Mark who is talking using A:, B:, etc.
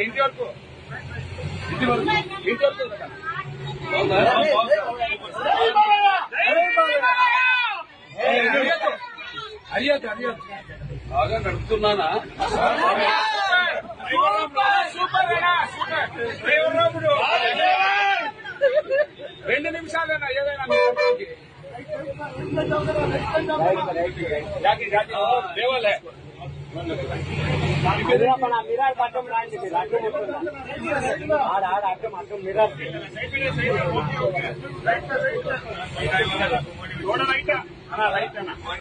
A: ఇంటి వరకు బాగా నడుపుతున్నానా? రెండు నిమిషాలేనా ఏదైనా దేవాలయ
B: మిరార్ పట్టం రాండి అర్థం మిరార్
A: రైట్ అన్న